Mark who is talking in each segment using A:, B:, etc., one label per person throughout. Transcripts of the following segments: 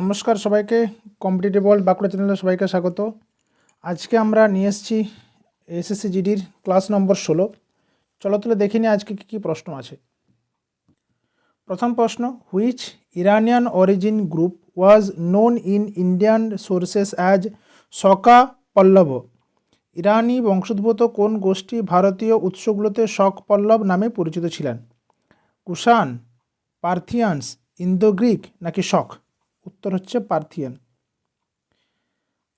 A: নমস্কার সবাইকে, competitive world Bankura চ্যানেলে সবাইকে স্বাগত। আজকে আমরা নিয়ে এসেছি এসএসসি জিডির ক্লাস নম্বর 16। চলো তাহলে দেখে নিই আজকে কী প্রশ্ন আছে। প্রথম প্রশ্ন, which Iranian origin group was known in Indian sources as Shaka Pahlava? ইরানি বংশোদ্ভূত কোন গোষ্ঠী ভারতীয় উৎসগুলোতে শক পল্লব নামে পরিচিত ছিলেন? কুষাণ, পার্থিয়ানস, ইন্দো গ্রিক নাকি শক? উত্তর হচ্ছে পার্থিয়ান।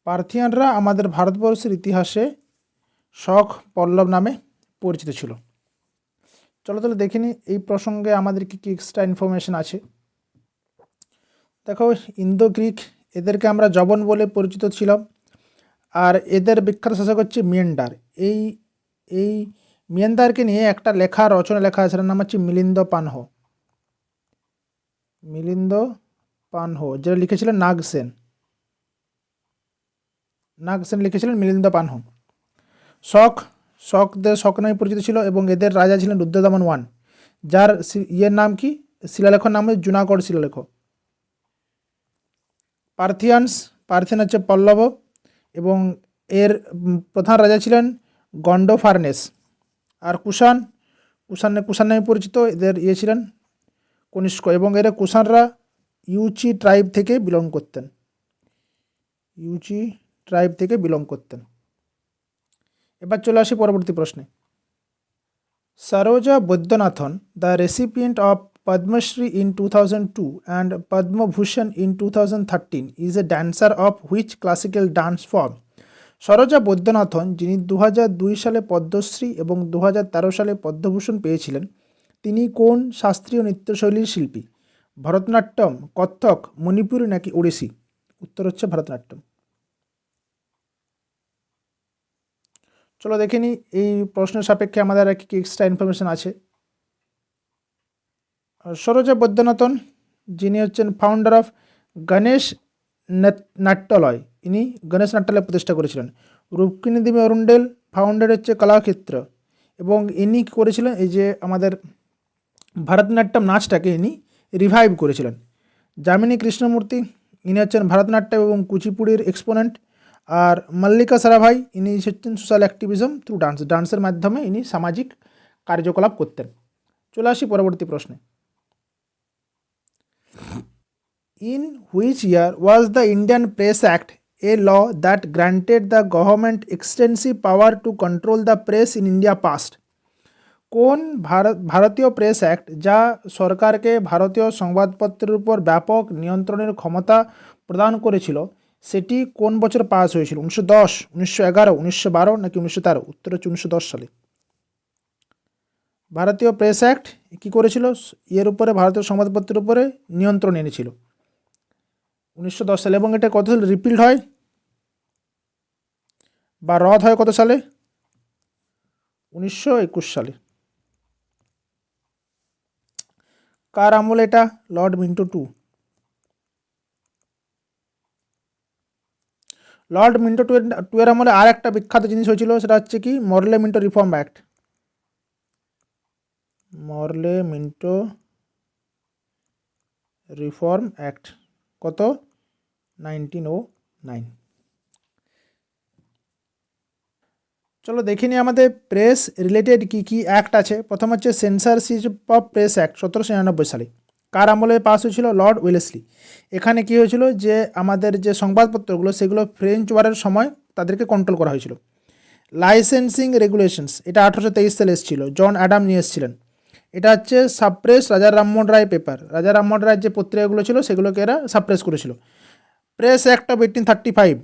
A: পার্থিয়ানরা আমাদের ভারতবর্ষের ইতিহাসে শক পল্লব নামে পরিচিত ছিল। চলো তাহলে দেখে নিই এই প্রসঙ্গে আমাদের কী কী এক্সট্রা ইনফরমেশন আছে। দেখো, ইন্দো গ্রিক, এদেরকে আমরা যবন বলে পরিচিত ছিলাম। আর এদের বিখ্যাত শাসক হচ্ছে মিয়েন্ডার। এই মিয়েন্দারকে নিয়ে একটা রচনা লেখা আছে, নাম হচ্ছে মিলিন্দ পানহো, যেটা লিখেছিলেন নাগসেন লিখেছিলেন মিলিন্দ পানহো। শক নামে পরিচিত ছিল এবং এদের রাজা ছিলেন রুদ্রদমন ওয়ান, যার নাম কি, শিলালেখর নাম হচ্ছে জুনাগড় শিলালেখ। পার্থিয়ান হচ্ছে পল্লব এবং এর প্রধান রাজা ছিলেন গন্ডোফার্নেস। আর কুষাণ নামে পরিচিত, এদের ছিলেন কনিষ্ক এবং এরা কুষাণরা ইউচি ট্রাইব থেকে বিলং করতেন। এবার চলে আসি পরবর্তী প্রশ্নে। Saroja Vaidyanathan, the recipient of Padma Shri in 2002 and Padma Bhushan in 2013, is a dancer of which classical dance form? Saroja Vaidyanathan, যিনি 2002 সালে পদ্মশ্রী এবং 2013 সালে পদ্মভূষণ পেয়েছিলেন, তিনি কোন শাস্ত্রীয় নৃত্যশৈলীর শিল্পী? ভরতনাট্যম, কত্থক, মণিপুরী নাকি ওড়িশি? উত্তর হচ্ছে ভরতনাট্যম। চলো দেখে নিই এই প্রশ্নের সাপেক্ষে আমাদের আর কি এক্সট্রা ইনফরমেশন আছে। সরোজা বৈদ্যনাথন, যিনি হচ্ছেন ফাউন্ডার অফ গণেশ নাট্যালয়, ইনি গণেশ নাট্যালয় প্রতিষ্ঠা করেছিলেন। রুক্মিণী দেবী অরুণ্ডেল, ফাউন্ডার হচ্ছে কলাক্ষেত্র, এবং ইনি করেছিলেন এই যে আমাদের ভারতনাট্যম নাচটাকে ইনি রিভাইভ করেছিলেন। যামিনী কৃষ্ণমূর্তি, ইনি হচ্ছেন ভারতনাট্যম এবং কুচিপুড়ির এক্সপোনেন্ট। আর মল্লিকা সারাভাই, ইনি হচ্ছেন সোশ্যাল অ্যাক্টিভিজম থ্রু ডান্সের মাধ্যমে ইনি সামাজিক কার্যকলাপ করতেন। চলে আসি পরবর্তী প্রশ্নে। In which year was the Indian press act a law that granted the government extensive power to control the press in India passed? কোন ভারতীয় প্রেস অ্যাক্ট, যা সরকারকে ভারতীয় সংবাদপত্রের উপর ব্যাপক নিয়ন্ত্রণের ক্ষমতা প্রদান করেছিল, সেটি কোন বছর পাস হয়েছিল? 1910, 1911, 1912 নাকি 1913? উত্তর হচ্ছে 1910 সালে। ভারতীয় প্রেস অ্যাক্ট কী করেছিল? এর উপরে ভারতীয় সংবাদপত্রের উপরে নিয়ন্ত্রণ এনেছিল 1910 সালে। এবং এটা কত সালে রিপিল্ড হয় বা রদ হয় কত সালে? 1921 সালে। কার আমলে এটা? Lord Minto two. Lord Minto two এর আমলে আর একটা বিখ্যাত জিনিস হয়েছিল, সেটা হচ্ছে কি মরলে মিন্টো রিফর্ম অ্যাক্ট। কত? 1909। চলো দেখে নিই আমাদের প্রেস রিলেটেড কী কী অ্যাক্ট আছে। প্রথম হচ্ছে সেন্সরশিপ অফ প্রেস অ্যাক্ট, 1799 সালে। কার আমলে পাস হয়েছিল? Lord Wellesley. এখানে কী হয়েছিল, যে আমাদের যে সংবাদপত্রগুলো সেগুলো ফ্রেঞ্চ ওয়ারের সময় তাদেরকে কন্ট্রোল করা হয়েছিল। লাইসেন্সিং রেগুলেশনস, এটা 1823 সালে এসেছিল, জন অ্যাডাম নিয়ে এসেছিলেন। এটা হচ্ছে সাপ্রেস রাজা রামমোহন রায় পেপার। রাজা রামমোহন রায়ের যে পত্রিকাগুলো ছিল সেগুলোকে এরা সাপ্রেস করেছিল। প্রেস অ্যাক্ট অফ 1835,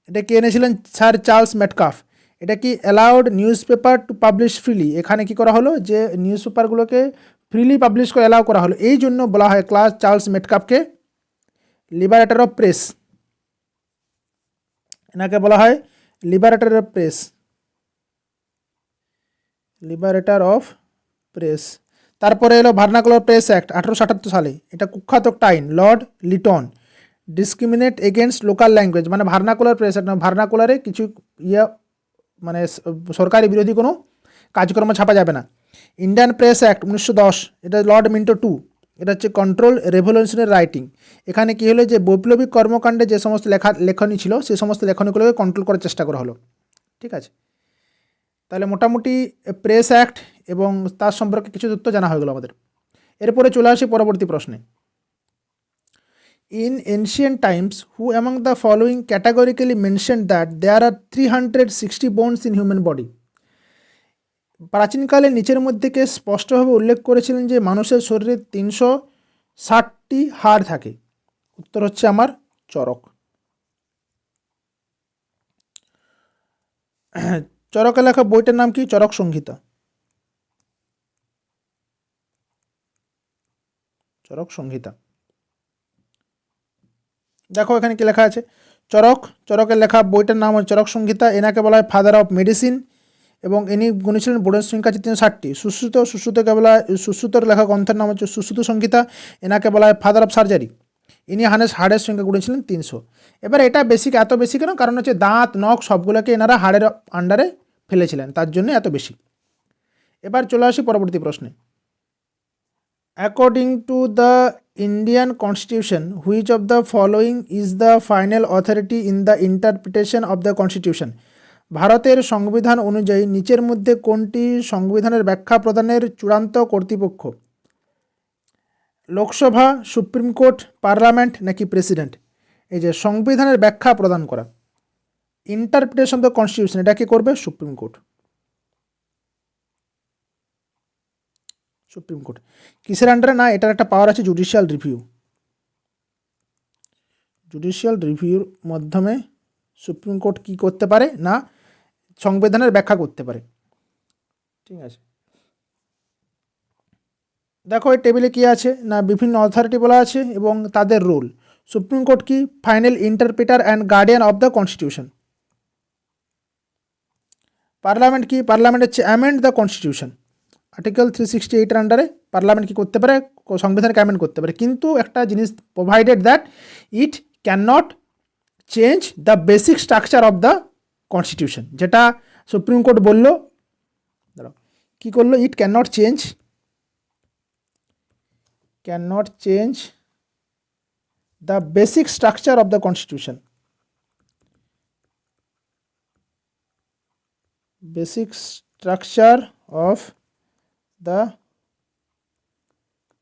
A: এটা কে এনেছিলেন? Sir Charles Metcalfe. এটা কি allowed news paper to publish freely, এখানে কি করা হলো, যে নিউজ পেপারগুলোকে ফ্রিলি পাবলিশ করে অ্যালাউ করা হলো। এই জন্য বলা হয় চার্লস মেটকাফকে লিবারেটর অফ প্রেস। এনাকে বলা হয় লিবারেটর অফ প্রেস। তারপরে এলো ভার্নাকুলার প্রেস অ্যাক্ট 1878 সালে। এটা কুখ্যাত একটা আইন, Lord Liton. Discriminate against local language, মানে ভার্নাকুলার প্রেস অ্যাক্ট, ভার্নাকুলারে কিছু মানে সরকারি বিরোধী কোনো কাজকর্ম ছাপা যাবে না। ইন্ডিয়ান প্রেস অ্যাক্ট 1910, এটা লর্ড মিন্টো টু। এটা হচ্ছে কন্ট্রোল রেভলিউশনারি রাইটিং। এখানে কি হলো যে বৈপ্লবিক কর্মকাণ্ডে যে সমস্ত লেখনী ছিল সেই সমস্ত লেখনীগুলোকে কন্ট্রোল করার চেষ্টা করা হলো। ঠিক আছে, তাহলে মোটামুটি প্রেস অ্যাক্ট এবং তার সম্পর্কে কিছু তথ্য জানা হয়ে গেলো আমাদের। এরপরে চলে আসি পরবর্তী প্রশ্নে। In ancient times, who among the following categorically mentioned that there are 360 bones in human body? প্রাচীনকালে নিচের মধ্যে কে স্পষ্টভাবে উল্লেখ করেছিলেন যে মানুষের শরীরে 360টি হাড় থাকে? উত্তর হচ্ছে আমার চরক। চরকে লেখা বইটার নাম কি? চরক সংহিতা। চরক সংহিতা। দেখো এখানে কি লেখা আছে, চরকের লেখা বইটার নাম হচ্ছে চরক সংহিতা। এনাকে বলা হয় ফাদার অফ মেডিসিন এবং ইনি গুণেছিলেন বোর্ডের সংখ্যা আছে 360টি। সুশ্রুতকে বলা হয়, সুশ্রুতর লেখা গ্রন্থের নাম হচ্ছে সুশ্রুত সংহিতা। এনাকে বলা হয় ফাদার অফ সার্জারি। ইনি হাড়ের সংখ্যা গুণেছিলেন 300। এবার এটা বেসিক, এত বেশি কেন? কারণ হচ্ছে দাঁত নখ সবগুলোকে এনারা হাড়ের আন্ডারে ফেলেছিলেন, তার জন্য এত বেশি। এবার চলে আসি পরবর্তী প্রশ্নে। According to the Indian constitution, which of the following is the final authority in the interpretation of the constitution? ভারতের সংবিধান অনুযায়ী নিচের মধ্যে কোনটি সংবিধানের ব্যাখ্যা প্রদানের চূড়ান্ত কর্তৃপক্ষ? লোকসভা, সুপ্রিম কোর্ট, পার্লামেন্ট নাকি প্রেসিডেন্ট? এই যে সংবিধানের ব্যাখ্যা প্রদান করা, ইন্টারপ্রিটেশন অফ দ্য কনস্টিটিউশন, এটা কি করবে? Supreme court. সুপ্রিম কোর্ট কিসের আন্ডারে? না, এটার একটা পাওয়ার আছে জুডিশিয়াল রিভিউ। জুডিশিয়াল রিভিউর মাধ্যমে সুপ্রিম কোর্ট কি করতে পারে? না, সংবিধানের ব্যাখ্যা করতে পারে। ঠিক আছে, দেখো এই টেবিলে কি আছে না বিভিন্ন অথরিটি বলা আছে এবং তাদের রোল। সুপ্রিম কোর্ট কি? Final interpreter and guardian of the constitution. Parliament কি? পার্লামেন্ট হচ্ছে অ্যামেন্ড দ্য কনস্টিটিউশন। আর্টিকেল 368 আন্ডারে পার্লামেন্ট কি করতে পারে? সংবিধানকে অ্যামেন্ড করতে পারে, কিন্তু একটা জিনিস, provided that it can not change the basic structure of the constitution. যেটা সুপ্রিম কোর্ট বললো, দাঁড়াও কী করলো? ইট can not change the basic structure of the constitution. Basic structure of the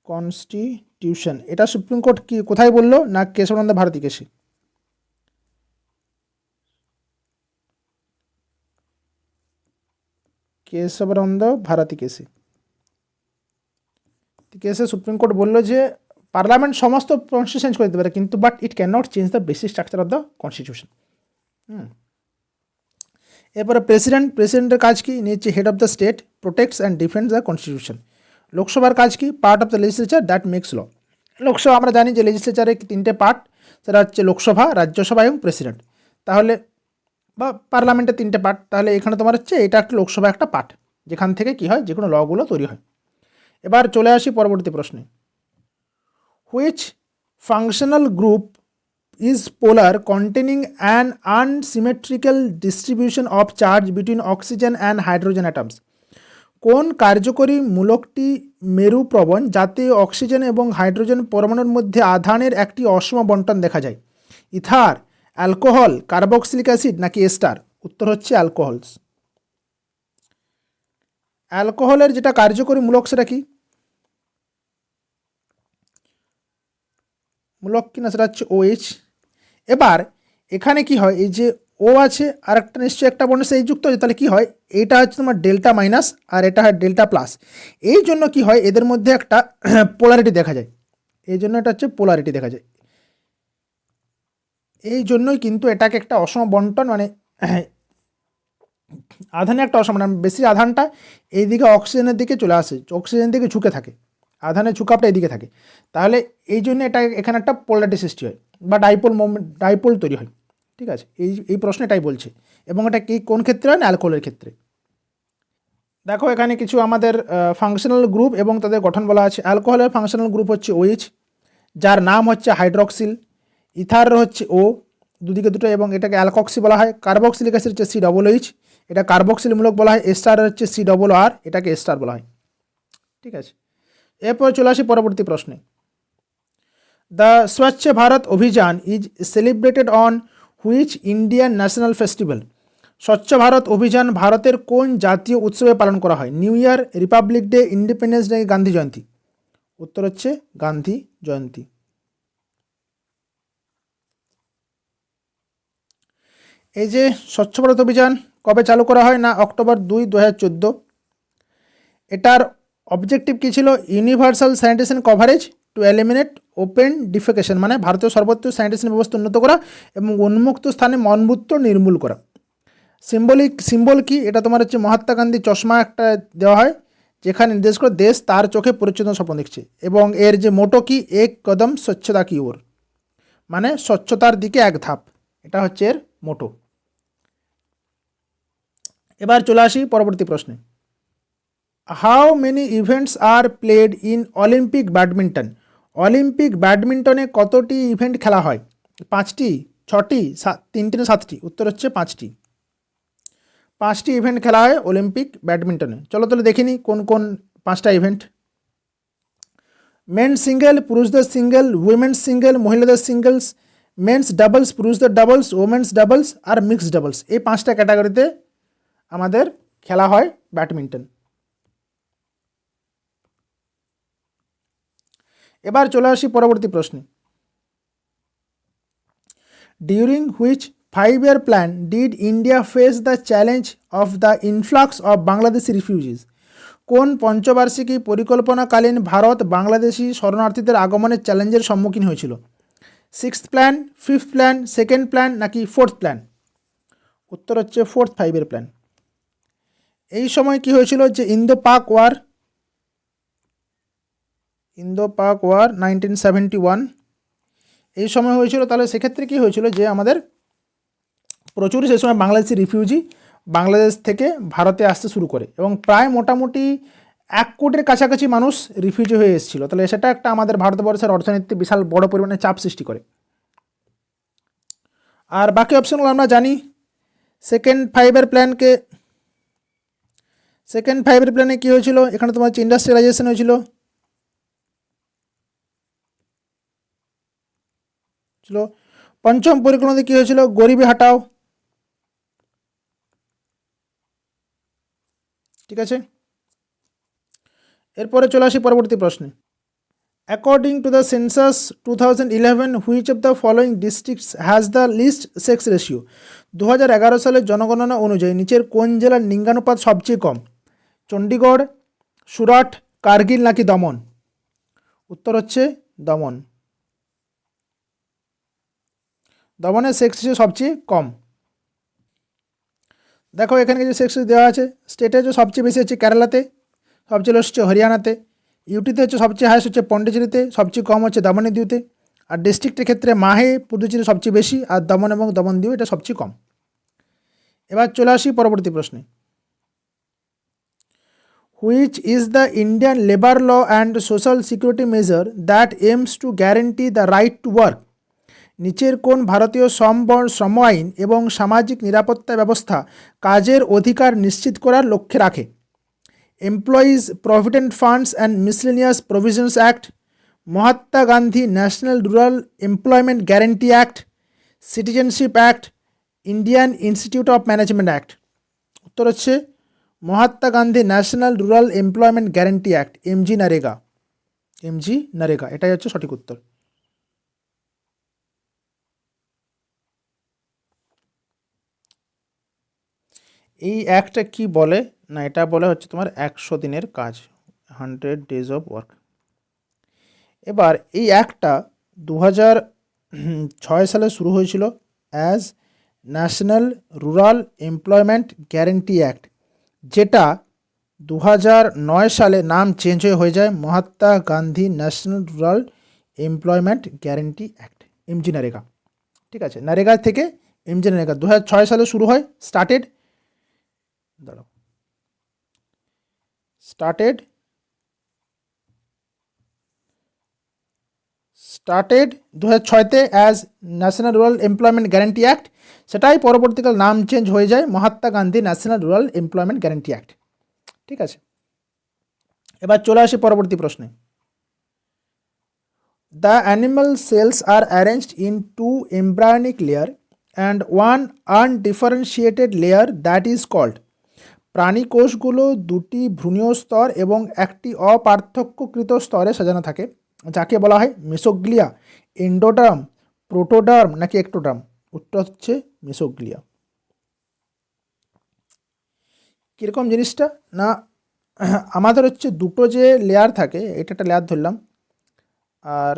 A: constitution, এটা সুপ্রিম কোর্ট কি কোথায় বললো? না কেশবানন্দ ভারতী কেসে। কেশবানন্দ ভারতী কেসে সুপ্রিম কোর্ট বললো যে পার্লামেন্ট সমস্ত কনস্টিটিউশন চেঞ্জ করে দিতে পারে, কিন্তু but it can not change the basic structure of the constitution. এরপরে প্রেসিডেন্টের কাজ কি? নিচ্ছে head of the state, protects and defends the constitution. লোকসভার কাজ কি? Part of the legislature that makes law. Lok Sabha আমরা জানি যে লেজিসলেচারে 3টে পার্ট, সেটা হচ্ছে লোকসভা, রাজ্যসভা এবং প্রেসিডেন্ট। তাহলে বা পার্লামেন্টের 3টে পার্ট, তাহলে এখানে তোমার হচ্ছে এটা একটা লোকসভা একটা পার্ট, যেখান থেকে কি হয়? যে কোনো লগুলো তৈরি হয়। এবার চলে আসি পরবর্তী প্রশ্নে। Which functional group is polar containing an unsymmetrical distribution of charge between oxygen and hydrogen atoms? কোন কার্যকরী মূলকটি মেরুপ্রবণ যাতে অক্সিজেন এবং হাইড্রোজেন পরমাণুর মধ্যে আধানের একটি অসম বণ্টন দেখা যায়? ইথার, অ্যালকোহল, কার্বক্সিলিক অ্যাসিড নাকি এস্টার? উত্তর হচ্ছে অ্যালকোহলস। অ্যালকোহলের যেটা কার্যকরী মূলক সেটা কি? মূলক কিনা সেটা হচ্ছে OH। এবার এখানে কি হয়? এই যে ও আছে আর একটা নিশ্চয়ই একটা বর্ণের সাথে যুক্ত আছে, তাহলে কি হয়? এটা হচ্ছে তোমার ডেল্টা মাইনাস আর এটা হয় ডেল্টা প্লাস। এই জন্য কি হয়? এদের মধ্যে একটা পোলারিটি দেখা যায়, এই জন্য এটা হচ্ছে পোলারিটি দেখা যায়। এই জন্যই কিন্তু এটাকে একটা অসম বন্টন, মানে আধানে একটা অসম, মানে বেশি আধানটা এইদিকে অক্সিজেনের দিকে চলে আসে, অক্সিজেনের দিকে ঝুঁকে থাকে, আধানের ঝুঁকাপটা এইদিকে থাকে। তাহলে এই জন্য এটা এখানে একটা পোলারিটি সৃষ্টি হয় বা ডাইপোল তৈরি হয়। ঠিক আছে, এই প্রশ্ন এটাই বলছে। এবং এটা কি কোন ক্ষেত্রে হয়? না অ্যালকোহলের ক্ষেত্রে। দেখো এখানে কিছু আমাদের ফাংশনাল গ্রুপ এবং তাদের গঠন বলা আছে। অ্যালকোহলের ফাংশনাল গ্রুপ হচ্ছে OH, যার নাম হচ্ছে হাইড্রক্সিল। ইথার হচ্ছে O, দুদিকে দুটো, এবং এটাকে অ্যালকক্সি বলা হয়। কার্বক্সিলিক অ্যাসিড হচ্ছে COOH, এটা কার্বক্সিল মূলক বলা হয়। এস্টার হচ্ছে COR, এটাকে এস্টার বলা হয়। ঠিক আছে, এরপর চলে আসি পরবর্তী প্রশ্নে। দ্য স্বচ্ছ ভারত অভিযান is celebrated on which Indian national festival? স্বচ্ছ ভারত অভিযান ভারতের কোন জাতীয় উৎসবে পালন করা হয়? New year, republic day, independence day, Gandhi Jayanti? উত্তর হচ্ছে গান্ধী জয়ন্তী। এই যে স্বচ্ছ ভারত অভিযান কবে চালু করা হয়? না অক্টোবর 2, 2014। এটার অবজেক্টিভ কী ছিল? Universal sanitation coverage to eliminate open defecation, মানে ভারতীয় সর্বত্র স্যানিটেশন ব্যবস্থা উন্নত করা এবং উন্মুক্ত স্থানে মলমূত্র নির্মূল করা। সিম্বল কি? এটা তোমার হচ্ছে মহাত্মা গান্ধী চশমা একটা দেওয়া হয়, যেখানে নির্দেশ করে দেশ তার চোখে পরিচ্ছন্ন স্বপ্ন দেখছে। এবং এর যে মোটো কি? এক কদম স্বচ্ছতা কি ওর, মানে স্বচ্ছতার দিকে এক ধাপ, এটা হচ্ছে এর মোটো। এবার চলে আসি পরবর্তী প্রশ্নে। How many events are played in Olympic badminton? Olympic ব্যাডমিন্টনে কতটি ইভেন্ট খেলা হয়? 5টি, 6টি, 3টি না 7টি? উত্তর হচ্ছে 5টি। 5টি ইভেন্ট খেলা হয় অলিম্পিক ব্যাডমিন্টনে। চলো তাহলে দেখিনি কোন কোন 5টা ইভেন্ট। মেন্স সিঙ্গেল, পুরুষদের সিঙ্গেল, উইমেন্স সিঙ্গেল, মহিলাদের সিঙ্গেলস, মেন্স ডাবলস, পুরুষদের ডাবলস, ওমেন্স ডাবলস আর মিক্সড ডাবলস, এই 5টা ক্যাটাগরিতে আমাদের খেলা হয় ব্যাডমিন্টন। এবার চলে আসি পরবর্তী প্রশ্নে। During which 5-year plan did India face the challenge of the influx of Bangladeshi refugees? কোন পঞ্চবার্ষিকী পরিকল্পনাকালীন ভারত বাংলাদেশি শরণার্থীদের আগমনের চ্যালেঞ্জের সম্মুখীন হয়েছিল? 6th plan, 5th plan, 2nd plan নাকি 4th প্ল্যান? উত্তর হচ্ছে 4th 5-year প্ল্যান। এই সময় কি হয়েছিল? যে ইন্দো পাক ওয়ার 1971, এই সময় হয়েছিল। তাহলে সেক্ষেত্রে কী হয়েছিল? যে আমাদের প্রচুর সে সময় বাংলাদেশি রিফিউজি বাংলাদেশ থেকে ভারতে আসতে শুরু করে এবং প্রায় মোটামুটি 1 কোটির কাছাকাছি মানুষ রিফিউজি হয়ে এসেছিলো। তাহলে সেটা একটা আমাদের ভারতবর্ষের অর্থনীতিতে বিশাল বড় পরিমাণে চাপ সৃষ্টি করে। আর বাকি অপশনগুলো আমরা জানি। সেকেন্ড 5-year প্ল্যানে কী হয়েছিল? এখানে তোমার হচ্ছে ইন্ডাস্ট্রিয়ালাইজেশন হয়েছিল। পঞ্চম পরিকল্পনাতে কী হয়েছিল? গরিবি হাটাও। ঠিক আছে, এরপরে চলে আসি পরবর্তী প্রশ্নে। According to the census 2011, which of the following districts has the least sex ratio? 2011 সালের জনগণনা অনুযায়ী নিচের কোন জেলার লিঙ্গানুপাত সবচেয়ে কম? চণ্ডীগড়, সুরাট, কার্গিল নাকি দমন? উত্তর হচ্ছে দমন। দমনের সেক্স রেশিও সবচেয়ে কম। দেখো এখানে কিছু সেক্স দেওয়া আছে। স্টেটে হচ্ছে সবচেয়ে বেশি হচ্ছে কেরালাতে, সবচেয়ে লো হচ্ছে হরিয়ানাতে, ইউটিতে হচ্ছে সবচেয়ে হাইস্ট হচ্ছে পন্ডিচেরিতে, সবচেয়ে কম হচ্ছে দমনে দিউতে। আর ডিস্ট্রিক্টের ক্ষেত্রে মাহে পুদুচেরি সবচেয়ে বেশি, আর দমন এবং দমন দিউ এটা সবচেয়ে কম। এবার চলে আসি পরবর্তী প্রশ্নে। Which is the Indian labour law and social security measure that aims to guarantee the right to work? নিচের কোন ভারতীয় শ্রম আইন এবং সামাজিক নিরাপত্তা ব্যবস্থা কাজের অধিকার নিশ্চিত করার লক্ষ্যে রাখে? Employees provident funds and miscellaneous provisions act, Mahatma Gandhi national rural employment guarantee act, citizenship act, Indian institute of management act? উত্তর হচ্ছে Mahatma Gandhi national rural employment guarantee act, MG NREGA, এটাই হচ্ছে সঠিক উত্তর। এই অ্যাক্টটা কি বলে? না এটা বলে হচ্ছে তোমার 100 দিনের কাজ, 100 days অফ ওয়ার্ক। এবার এই অ্যাক্টটা 2006 সালে শুরু হয়েছিল as national rural employment guarantee act, যেটা 2009 সালে নাম চেঞ্জ হয়ে যায় Mahatma Gandhi national rural employment guarantee act, MG NREGA. ঠিক আছে, নরেগা থেকে এমজি নরেগা 2006 সালে শুরু হয়। স্টার্টেড 2006-তে as national rural employment guarantee act, সেটাই পরবর্তীকাল নাম চেঞ্জ হয়ে যায় Mahatma Gandhi national rural employment guarantee act. ঠিক আছে, এবার চলে আসি পরবর্তী প্রশ্নে। The animal cells are arranged in two embryonic layer and one undifferentiated layer that is called. প্রাণী কোষগুলো দুটি ভ্রূণীয় স্তর এবং একটি অপার্থক্যকৃত স্তরে সাজানো থাকে, যাকে বলা হয় মেসোগ্লিয়া, এন্ডোডার্ম, প্রোটোডার্ম নাকি একটোডার্ম। উত্তর হচ্ছে মেসোগ্লিয়া। কীরকম জিনিসটা না, আমাদের হচ্ছে দুটো যে লেয়ার থাকে, এটা একটা লেয়ার ধরলাম আর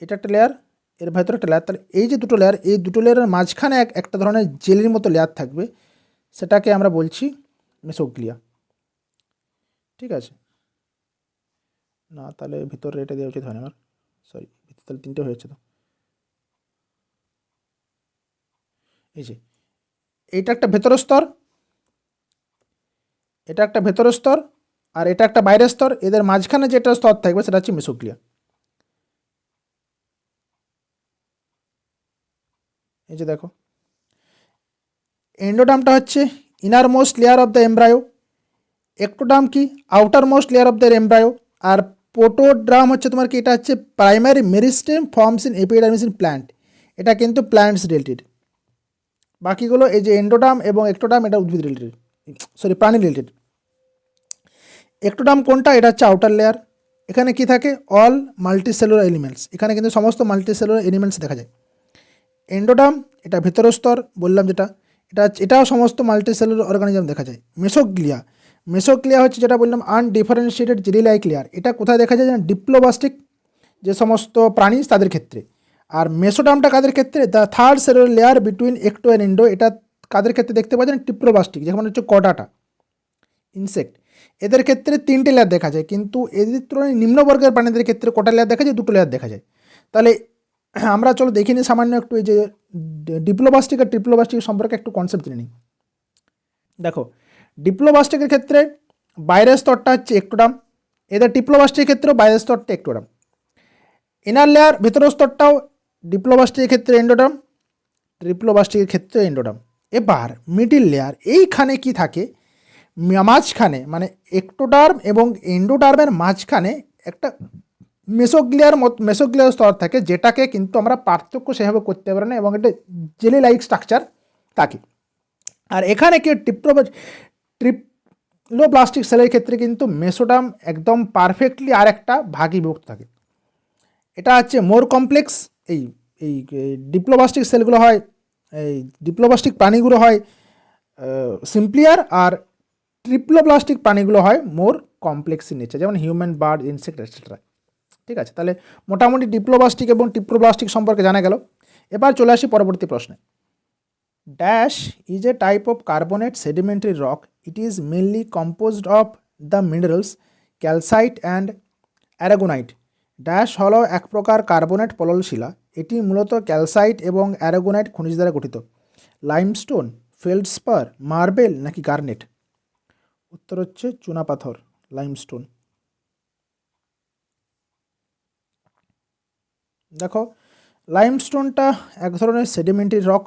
A: এটা একটা লেয়ার, এর ভেতরে একটা লেয়ার, তাহলে এই যে দুটো লেয়ার, এই দুটো লেয়ারের মাঝখানে একটা ধরনের জেলির মতো লেয়ার থাকবে, সেটাকে আমরা বলছি মেসোগ্লিয়া। ঠিক আছে, না তাহলে ভিতরে এটা দেওয়া উচিত হয় না আমার, সরি, তাহলে তিনটে হয়েছে। তো এই যে এইটা একটা ভেতরের স্তর, এটা একটা ভেতরের স্তর, আর এটা একটা বাইরের স্তর, এদের মাঝখানে যেটা স্তর থাকবে সেটা হচ্ছে মেসোগ্লিয়া। এই যে দেখো, এন্ডোডার্মটা হচ্ছে innermost layer of the embryo, ectoderm কি outermost layer of the embryo, আর প্রোটোডার্ম হচ্ছে তোমার কি, এটা হচ্ছে primary meristem forms in epidermis in plant, এটা কিন্তু প্ল্যান্টস রিলেটেড। বাকিগুলো এই যে এন্ডোডার্ম এবং একটোডার্ম এটা উদ্ভিদ রিলেটেড, সরি প্রাণী রিলেটেড। একটোডার্ম কোনটা, এটা হচ্ছে আউটার লেয়ার, এখানে কি থাকে অল মাল্টিসেলুলার এলিমেন্টস, এখানে কিন্তু সমস্ত মাল্টিসেলুলার এলিমেন্টস দেখা যায়। এন্ডোডার্ম এটা ভেতরের স্তর বললাম যেটা, এটাও সমস্ত মাল্টিসেলুলার অর্গানিজম দেখা যায়। মেসোগ্লিয়া, মেসোগ্লিয়া হচ্ছে যেটা বললাম আনডিফারেন্সিয়েটেড জেলি লাইক লেয়ার, এটা কোথায় দেখা যায়, যেন ডিপ্লোবাস্টিক যে সমস্ত প্রাণী তাদের ক্ষেত্রে। আর মেসোডার্মটা কাদের ক্ষেত্রে, the third cellular layer between একটো অ্যান্ড এন্ডো, এটা কাদের ক্ষেত্রে দেখতে পাওয়া যায়, ডিপ্লোবাস্টিক, যেমন হচ্ছে কডাটা ইনসেক্ট, এদের ক্ষেত্রে তিনটে লেয়ার দেখা যায়, কিন্তু এদের তুলনায় নিম্নবর্গের প্রাণীদের ক্ষেত্রে কটা লেয়ার দেখা যায়, দুটো লেয়ার দেখা যায়। তাহলে আমরা চলো দেখে নিই সামান্য একটু এই যে ডিপ্লোবাস্টিক আর ট্রিপ্লোবাস্টিক সম্পর্কে একটু কনসেপ্ট জেনে নিই। দেখো, ডিপ্লোবাস্টিকের ক্ষেত্রে বাইরের স্তরটা হচ্ছে একটোডার্ম, এদের ট্রিপ্লোবাস্টিকের ক্ষেত্রেও বাইরের স্তরটা একটোডার্ম, ইনার লেয়ার ভেতরের স্তরটাও ডিপ্লোবাস্টিকের ক্ষেত্রে এন্ডোডার্ম, ট্রিপ্লোবাস্টিকের ক্ষেত্রে এন্ডোডার্ম। এবার মিডিল লেয়ার, এইখানে কি থাকে, মাঝখানে মানে একটোডার্ম এবং এন্ডোডার্মের মাঝখানে একটা মেসোগ্লিয়ার স্তর থাকে, যেটাকে কিন্তু আমরা পার্থক্য সেভাবে করতে পারি না এবং এটা জেলি লাইক স্ট্রাকচার থাকে। আর এখানে কি ট্রিপ্লোপ্লাস্টিক সেলের ক্ষেত্রে কিন্তু মেসোডার্ম একদম পারফেক্টলি আর একটা ভাগে বিভক্ত থাকে, এটা হচ্ছে মোর কমপ্লেক্স। এই এই ডিপ্লোপ্লাস্টিক সেলগুলো হয়, এই ডিপ্লোপ্লাস্টিক প্রাণীগুলো হয় সিম্পলিয়ার, আর ট্রিপ্লোপ্লাস্টিক প্রাণীগুলো হয় মোর কমপ্লেক্স ইন নেচার, যেমন হিউম্যান, বার্ড, ইনসেক্ট এটসেট্রা। ঠিক আছে, তাহলে মোটামুটি ডিপ্লোপ্লাস্টিক এবং ট্রিপ্লোপ্লাস্টিক সম্পর্কে জানা গেল। এবার চলে আসি পরবর্তী প্রশ্নে। Dash is a type of carbonate sedimentary rock, it is mainly composed of the minerals calcite and aragonite. Dash হল এক প্রকার কার্বনেট পললশিলা, এটি মূলত ক্যালসাইট এবং অ্যারাগোনাইট খনিজ দ্বারা গঠিত। লাইমস্টোন, ফেল্ডস্পার, মার্বেল নাকি গার্নেট। উত্তর হচ্ছে চুনাপাথর, লাইমস্টোন। দেখো, লাইমস্টোনটা এক ধরনের সেডিমেন্টারি রক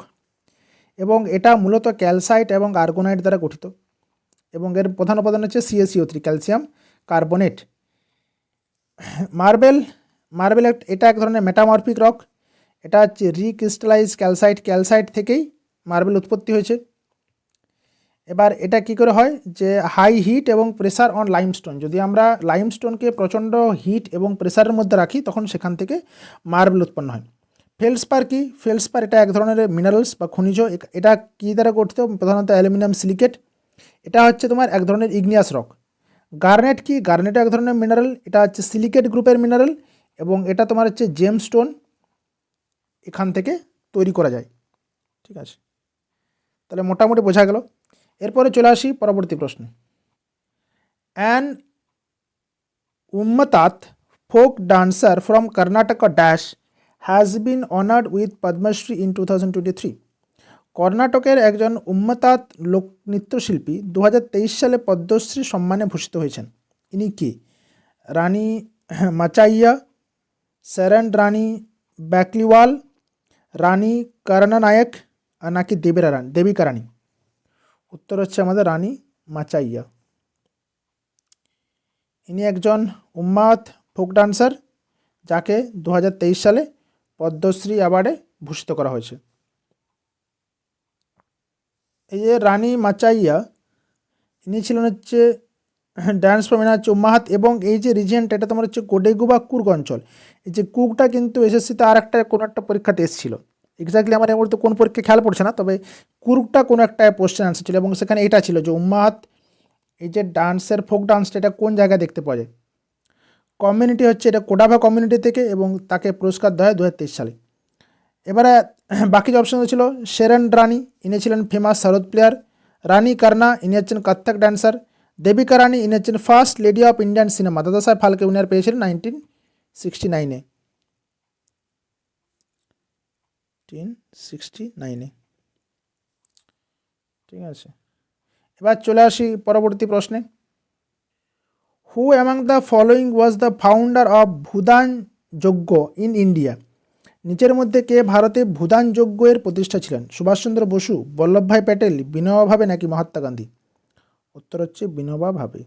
A: এবং এটা মূলত ক্যালসাইট এবং আর্গোনাইট দ্বারা গঠিত, এবং এর প্রধান উপাদান হচ্ছে CaCO3, ক্যালসিয়াম কার্বনেট। মার্বেল এটা এক ধরনের মেটামরফিক রক, এটা হচ্ছে রিক্রিস্টালাইজ ক্যালসাইট থেকেই মার্বেল উৎপত্তি হয়েছে। এবার এটা কি করে হয়, যে হাই হিট এবং প্রেসার অন লাইমস্টোন, যদি আমরা লাইমস্টোনকে প্রচণ্ড হিট এবং প্রেসারের মধ্যে রাখি তখন সেখান থেকে মার্বেল উৎপন্ন হয়। ফেল্ডস্পার কি, ফেল্ডস্পার এটা এক ধরনের মিনারেলস বা খনিজ, এটা কী দ্বারা গঠিত, প্রধানত অ্যালুমিনিয়াম সিলিকেট, এটা হচ্ছে তোমার এক ধরনের ইগনিয়াস রক। গার্নেট কি, গার্নেট এক ধরনের মিনারেল, এটা হচ্ছে সিলিকেট গ্রুপের মিনারেল এবং এটা তোমার হচ্ছে জেমস্টোন এখান থেকে তৈরি করা যায়। ঠিক আছে, তাহলে মোটামুটি বোঝা গেল। এরপরে চলে আসি পরবর্তী প্রশ্নে। An Ummathat folk dancer from Karnataka dash has been honoured with Padma ইন 2023। কর্ণাটকের একজন উম্মতাত লোক নৃত্যশিল্পী 2023 সালে পদ্মশ্রী সম্মানে ভূষিত হয়েছেন। ইনি কি, রানী মাচাইয়া, শরণ রানী ব্যাকলিওয়াল, রানী করণনায়ক নাকি দেবিকা রানী। উত্তর হচ্ছে আমাদের রানী মাচাইয়া। ইনি একজন উম্মাদ ফোক ডান্সার যাকে 2023 সালে পদ্মশ্রী অ্যাওয়ার্ডে ভূষিত করা হয়েছে। এই যে রানী মাচাইয়া, ইনি ছিলেন হচ্ছে ড্যান্স ফর্ম, এনার হচ্ছে উম্মাহাত, এবং এই যে রিজিয়নটা এটা তোমার হচ্ছে কোডেগু বা কুর্গ অঞ্চল। এই যে কুকটা কিন্তু এসএসসিতে আর একটা কোনো একটা পরীক্ষাতে এসেছিলো, এক্স্যাক্টলি আমার এই মুহূর্তে কোন পরীক্ষা খেয়াল পড়ছে না, তবে কুর্গটা কোনো একটা কোশ্চেন আনসার ছিল এবং সেখানে এটা ছিল যে উম্মাহাত, এই যে ডান্সের ফোক ডান্সটা এটা কোন জায়গায় দেখতে পাওয়া যায়। কমিউনিটি হচ্ছে এটা কোডাভা কমিউনিটি থেকে, এবং তাকে পুরস্কার দেওয়া হয় 2023 সালে। এবারে বাকি যে অপশন ছিল, শেরন রানী, ইনি ছিলেন ফেমাস সারদ প্লেয়ার। রানী কারনা, ইনি হচ্ছেন কত্থক ড্যান্সার। দেবিকা রানী, ইনি হচ্ছেন first lady of Indian cinema, Dadasaheb Phalke winner পেয়েছিলেন 1969-এ। ঠিক আছে, এবার চলে আসি পরবর্তী প্রশ্নে। Who among the following was the founder of Bhoodan Yagna in India? নিচের মধ্যে কে ভারতে ভূদান যজ্ঞের প্রতিষ্ঠা ছিলেন? সুভাষচন্দ্র বসু, বল্লভভাই প্যাটেল, বিনোবা ভাবে নাকি মহাত্মা গান্ধী? উত্তর হচ্ছে বিনোবা ভাবে।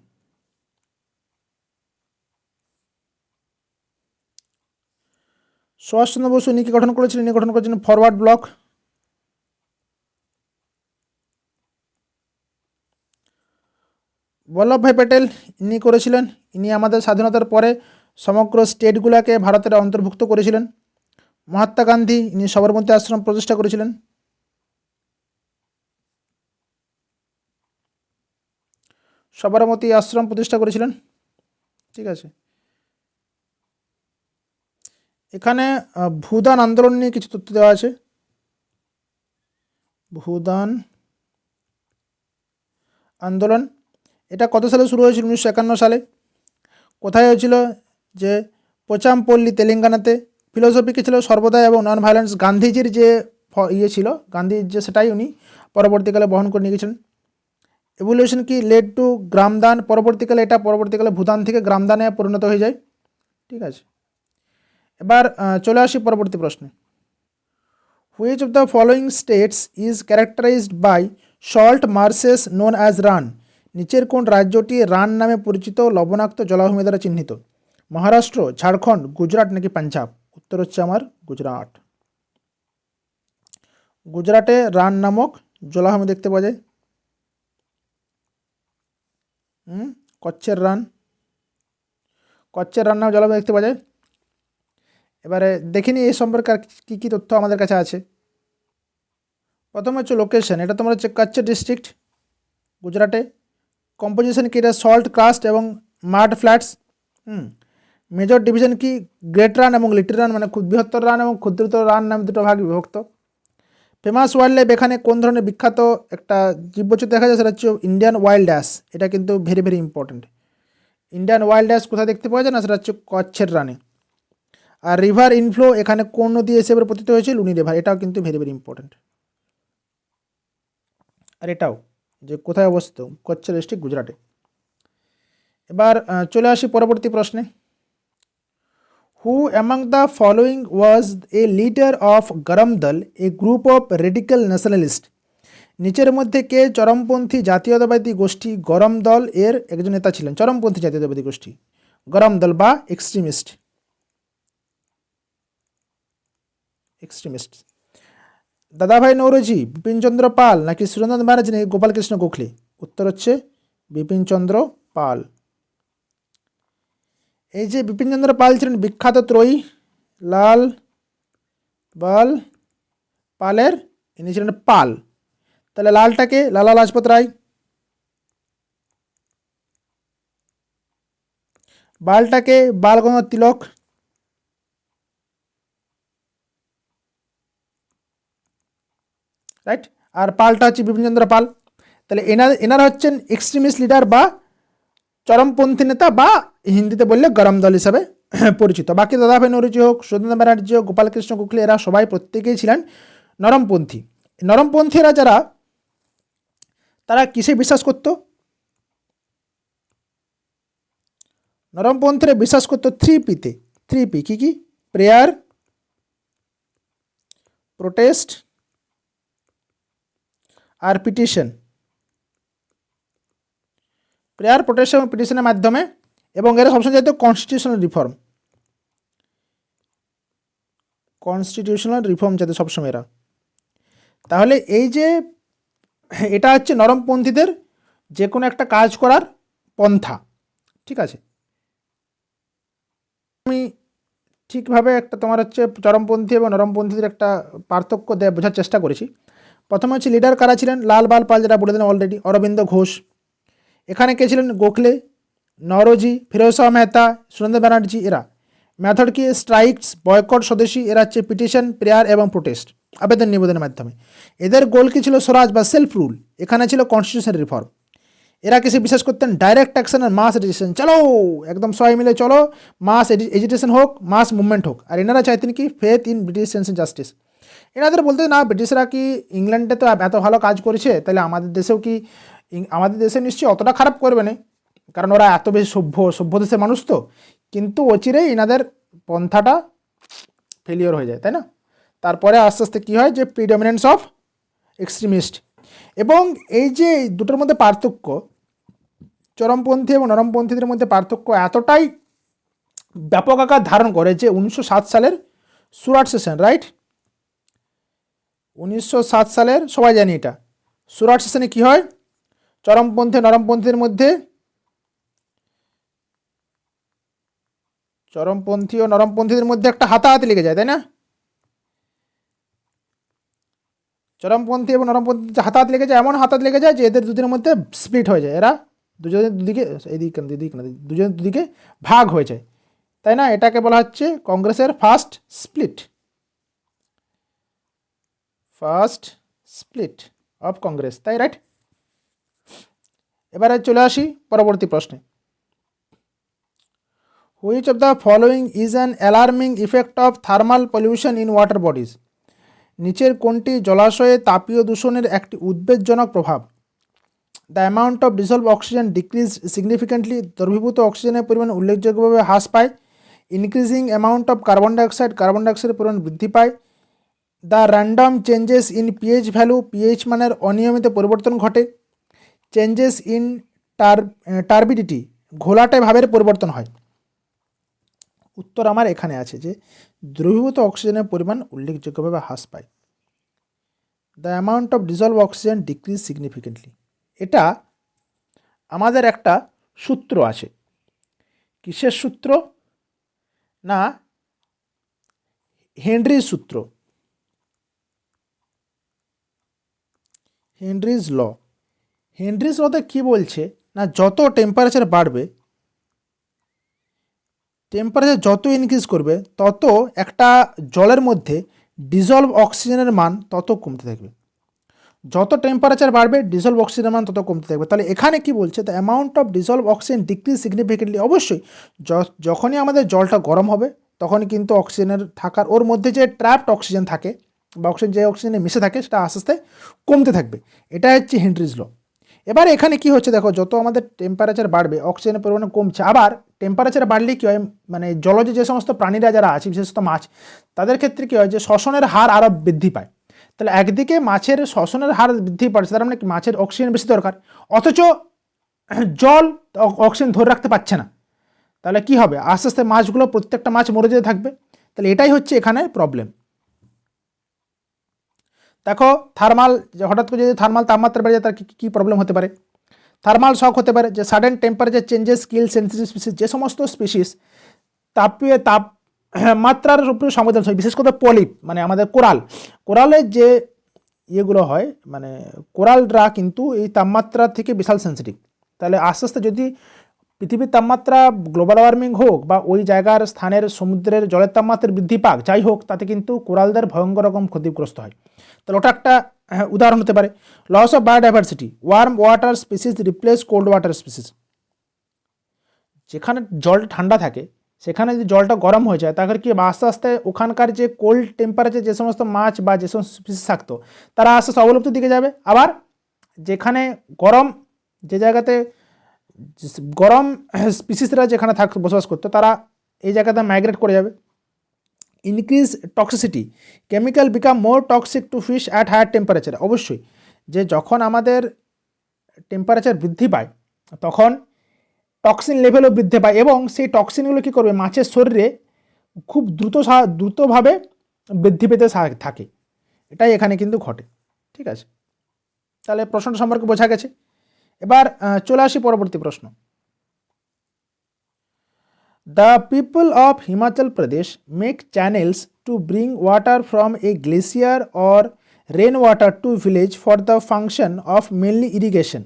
A: সুভাষচন্দ্র বসু ইনি কি গঠন করেছিলেন? ইনি গঠন করেছিলেন ফরওয়ার্ড ব্লক। বল্লভভাই প্যাটেল ইনি করেছিলেন, ইনি আমাদের স্বাধীনতার পরে সমগ্র স্টেটগুলোকে ভারতের অন্তর্ভুক্ত করেছিলেন। মহাত্মা গান্ধী ইনি সবরমতী আশ্রম প্রতিষ্ঠা করেছিলেন। সবরমতী আশ্রম প্রতিষ্ঠা করেছিলেন। ঠিক আছে, এখানে ভূদান আন্দোলন নিয়ে কিছু তথ্য দেওয়া আছে। ভূদান আন্দোলন এটা কত সালে শুরু হয়েছিল? 1951 সালে। কোথায় হয়েছিল? যে পোচামপল্লী, তেলেঙ্গানাতে। ফিলোসফি কি ছিল? সর্বদা এবং নন ভায়োলেন্স। গান্ধীজির যে ইয়ে ছিল, গান্ধীর যে সেটাই উনি পরবর্তীকালে বহন করে নিয়ে গেছিলেন। এভলিউশন কি? Led to Gramdan. পরবর্তীকালে এটা ভূদান থেকে গ্রামদানে পরিণত হয়ে যায়। ঠিক আছে, এবার চলে আসি পরবর্তী প্রশ্নে। Which of the following states is characterised by salt marshes known as Rann? নিচের কোন রাজ্যটি রান নামে পরিচিত লবণাক্ত জলাভূমি দ্বারা চিহ্নিত? মহারাষ্ট্র, ঝাড়খণ্ড, গুজরাট নাকি পাঞ্জাব? উত্তর হচ্ছে আমার গুজরাট। গুজরাটে রান নামক জলাভূমি দেখতে পাওয়া যায়। কচ্ছের রান, কচ্ছের রান নামক জলাভূমি দেখতে পাওয়া যায়। এবারে দেখিনি এই সম্পর্কে আর কী কী তথ্য আমাদের কাছে আছে। প্রথম হচ্ছে লোকেশন, এটা তোমার হচ্ছে কচ্ছ ডিস্ট্রিক্ট, গুজরাটে। কম্পোজিশন কি? এটা সল্ট ক্রাস্ট এবং মাড ফ্ল্যাটস। মেজর ডিভিশন কি? গ্রেট রান এবং লিটল রান, মানে খুব বৃহত্তর রান এবং ক্ষুদ্রতর রান নামে দুটো ভাগ বিভক্ত। ফেমাস ওয়াইল্ড লাইফ, এখানে কোন ধরনের বিখ্যাত একটা জীববৈচিত্র্য দেখা যায়? সেটা হচ্ছে ইন্ডিয়ান ওয়াইল্ড অ্যাস। এটা কিন্তু very very important. Indian wild ass কোথায় দেখতে পাওয়া যায় না? সেটা হচ্ছে কচ্ছের রানে। আর রিভার ইনফ্লো, এখানে কোন নদী এসে এবার পতিত হয়েছে? লুনি রিভার। এটাও কিন্তু ভেরি ভেরি ইম্পর্টেন্ট। আর এটাও যে কোথায় অবস্থিত? কচ্ছ ডিস্ট্রিক্ট, গুজরাটে। এবার চলে আসি পরবর্তী প্রশ্নে। Who among the following was a leader of Garam Dal, a group of radical nationalist? নিচের মধ্যে কে চরমপন্থী জাতীয়তাবাদী গোষ্ঠী গরম দল এর একজন নেতা ছিলেন? চরমপন্থী জাতীয়তাবাদী গোষ্ঠী গরম দল বা এক্সট্রিমিস্ট। দাদাভাই নৌরোজি, বিপিনচন্দ্র পাল নাকি সুরেন্দ্রনাথ ব্যানার্জি নাকি গোপালকৃষ্ণ গোখলে? উত্তর হচ্ছে বিপিনচন্দ্র পাল। এই যে বিপিনচন্দ্র পাল ছিলেন বিখ্যাত ত্রয়ী, লাল বাল পালের, ইনি ছিলেন পাল। তাহলে লালটাকে লালা লাজপত রায়, বালটাকে বাল গঙ্গাধর তিলক, রাইট, আর পালটা হচ্ছে বিপিনচন্দ্র পাল। তাহলে এনারা হচ্ছেন এক্সট্রিমিস্ট লিডার বা চরমপন্থী নেতা, বা হিন্দিতে বললে গরম দল হিসাবে পরিচিত। বাকি দাদাভাই নৌরোজি হোক, সুরেন্দ্রনাথ ব্যানার্জি হোক, গোপালকৃষ্ণ গোখলে, এরা সবাই প্রত্যেকেই ছিলেন নরমপন্থী। নরমপন্থীরা যারা, তারা কিসে বিশ্বাস করত? নরমপন্থীরা বিশ্বাস করতো 3Pতে। 3P কি কি? প্রেয়ার, প্রোটেস্ট আর পিটিশন। প্রেয়ার, প্রোটেস্ট এবং পিটিশনের মাধ্যমে, এবং এরা সবসময় চাইতো কনস্টিটিউশনাল রিফর্ম। কনস্টিটিউশনাল রিফর্ম যাতে সবসময় এরা, তাহলে এই যে এটা হচ্ছে নরমপন্থীদের যে কোনো একটা কাজ করার পন্থা, ঠিক আছে। আমি ঠিকভাবে একটা তোমার হচ্ছে চরমপন্থী এবং নরমপন্থীদের একটা পার্থক্য বোঝার চেষ্টা করেছি। প্রথমে হচ্ছে লিডার কারা ছিলেন, লাল বাল পাল যেটা বলে দিলেন অলরেডি, অরবিন্দ ঘোষ। এখানে কে ছিলেন, গোখলে, নরোজি, ফিরোজ শাহ মেহতা, সুরেন্দ্র ব্যানার্জি। এরা মেথড কি, স্ট্রাইকস, বয়কট, স্বদেশী। এরা হচ্ছে পিটিশন, প্রেয়ার এবং প্রোটেস্ট, আবেদন নিবেদনের মাধ্যমে। এদের গোল কি ছিল, স্বরাজ বা সেলফ রুল। এখানে ছিল কনস্টিটিউশন রিফর্ম। এরা কিসে বিশ্বাস করতেন, ডাইরেক্ট অ্যাকশন আর মাস এজিটেশন। চলো একদম সবাই মিলে চলো, মাস এজিটেশন হোক, মাস মুভমেন্ট হোক। আর এনারা চাইতেন কি, faith in British sense justice. এনাদের বলতে না, ব্রিটিশরা কি ইংল্যান্ডে তো এত ভালো কাজ করেছে, তাহলে আমাদের দেশেও কি, আমাদের দেশে নিশ্চয়ই অতটা খারাপ করবে না, কারণ ওরা এত বেশি সভ্য দেশের মানুষ তো। কিন্তু অচিরেই এনাদের পন্থাটা ফেলিওর হয়ে যায়, তাই না। তারপরে আস্তে আস্তে কী হয়, যে প্রিডমিনেন্স অফ এক্সট্রিমিস্ট। এবং এই যে দুটোর মধ্যে পার্থক্য, চরমপন্থী এবং নরমপন্থীদের মধ্যে পার্থক্য এতটাই ব্যাপক আকার ধারণ করে যে 1907 সালের সুরাট সেশন, রাইট, 1907 সালের, সবাই জানি এটা, সুরাট সেশনে কী হয়, চরমপন্থী নরমপন্থীদের মধ্যে, চরমপন্থী ও নরমপন্থীদের মধ্যে একটা হাতাহাতি লেগে যায়, তাই না। চরমপন্থী এবং নরমপন্থী হাতাহাতি লেগে যায়, এমন হাতাহাতি লেগে যায় যে এদের দুদিনের মধ্যে স্প্লিট হয়ে যায়, এরা দুজনের দুদিকে, দুজনের দুদিকে ভাগ হয়ে যায়, তাই না। এটাকে বলা হচ্ছে কংগ্রেসের ফার্স্ট স্প্লিট অফ কংগ্রেস, তাই, রাইট। এবারে চলে আসি পরবর্তী প্রশ্নে। Which of the following is an alarming effect of thermal pollution in water bodies. নিচের কোনটি জলাশয়ে তাপীয় দূষণের একটি উদ্বেগজনক প্রভাব। The amount of dissolve oxygen decrease significantly, দ্রবীভূত অক্সিজেনের পরিমাণ উল্লেখযোগ্যভাবে হ্রাস পায়। ইনক্রিজিং অ্যামাউন্ট অফ কার্বন ডাইঅক্সাইডের পরিমাণ বৃদ্ধি পায়। The random changes in pH value, pH মানের অনিয়মিত পরিবর্তন ঘটে। চেঞ্জেস ইন টার্বিডিটি, ঘোলাটে ভাবের পরিবর্তন হয়। উত্তর আমার এখানে আছে যে দ্রবীভূত অক্সিজেনের পরিমাণ উল্লেখযোগ্যভাবে হ্রাস পায়। The amount of dissolve oxygen decrease significantly, এটা আমাদের একটা সূত্র আছে। কিসের সূত্র না, হেনরির সূত্র, হেনরিজ ল। হেনরিজ লতে কী বলছে না, যত টেম্পারেচার বাড়বে, টেম্পারেচার যত ইনক্রিজ করবে, তত একটা জলের মধ্যে ডিজলভ অক্সিজেনের মান তত কমতে থাকবে। যত টেম্পারেচার বাড়বে, ডিজলভ অক্সিজেনের মান তত কমতে থাকবে। তাহলে এখানে কি বলছে, the amount of dissolved oxygen decrease significantly. অবশ্যই যখনই আমাদের জলটা গরম হবে, তখনই কিন্তু অক্সিজেনের থাকার, ওর মধ্যে যে ট্র্যাপড অক্সিজেন থাকে বা অক্সিজেন যে অক্সিজেনে মিশে থাকে, সেটা আস্তে আস্তে কমতে থাকবে। এটা হচ্ছে হেনরিজ ল। এবার এখানে কি হচ্ছে দেখো, যত আমাদের টেম্পারেচার বাড়বে, অক্সিজেনের পরিমাণ কমছে। আবার টেম্পারেচার বাড়লে কী হয়, মানে জলজ যে সমস্ত প্রাণীরা যারা আছে, বিশেষত মাছ, তাদের ক্ষেত্রে কী হয়, যে শ্বসনের হার আরও বৃদ্ধি পায়। তাহলে একদিকে মাছের শ্বসনের হার বৃদ্ধি পাচ্ছে, তার মানে কি, মাছের অক্সিজেন বেশি দরকার, অথচ জল অক্সিজেন ধরে রাখতে পারছে না। তাহলে কি হবে, আস্তে আস্তে মাছগুলো, প্রত্যেকটা মাছ মরে যেতে থাকবে। তাহলে এটাই হচ্ছে এখানে প্রবলেম। দেখো থার্মাল, হঠাৎ করে যদি থার্মাল তাপমাত্রা বেড়ে যায়, তার কী প্রবলেম হতে পারে। থার্মাল শক হতে পারে, যে sudden temperature changes skill sensitive species, যে সমস্ত স্পিসিস মাত্রার উপরে সংবেদনশীল, বিশেষ করে পলিপ, মানে আমাদের কোরালের যে ইয়েগুলো হয়, মানে কোরালরা কিন্তু এই তাপমাত্রা থেকে বিশাল সেন্সিটিভ। তাহলে আস্তে আস্তে যদি পৃথিবীর তাপমাত্রা, গ্লোবাল ওয়ার্মিং হোক বা ওই জায়গার স্থানের সমুদ্রের জলের তাপমাত্রা বৃদ্ধি পাক, যাই হোক, তাতে কিন্তু কোরালদের ভয়ঙ্কর রকম ক্ষতিগ্রস্ত হয়। তাহলে ওটা একটা উদাহরণ হতে পারে। Loss of biodiversity, warm water species replace cold water species. যেখানে জলটা ঠান্ডা থাকে, সেখানে যদি জলটা গরম হয়ে যায়, তাহলে কি আস্তে আস্তে ওখানকার যে কোল্ড টেম্পারেচার যে সমস্ত মাছ বা যে সমস্ত স্পিসিস থাকতো, তারা আস্তে আস্তে অবলুপ্তির দিকে যাবে। আবার যেখানে গরম, যে জায়গাতে গরম স্পিসিসরা যেখানে বসবাস করতো, তারা এই জায়গাতে মাইগ্রেট করে যাবে। Increase toxicity, chemical become more toxic to fish at higher temperature. অবশ্যই, যে যখন আমাদের টেম্পারেচার বৃদ্ধি পায়, তখন টক্সিন লেভেলও বৃদ্ধি পায়, এবং সেই টক্সিনগুলো কী করবে, মাছের শরীরে খুব দ্রুতভাবে বৃদ্ধি পেতে থাকে, এটাই এখানে কিন্তু ঘটে। ঠিক আছে, তাহলে প্রশ্নটা সম্পর্কে বোঝা গেছে। এবার চলে আসি পরবর্তী প্রশ্ন। The people of Himachal Pradesh make channels to bring water from a glacier or rain water to village for the function of mainly irrigation.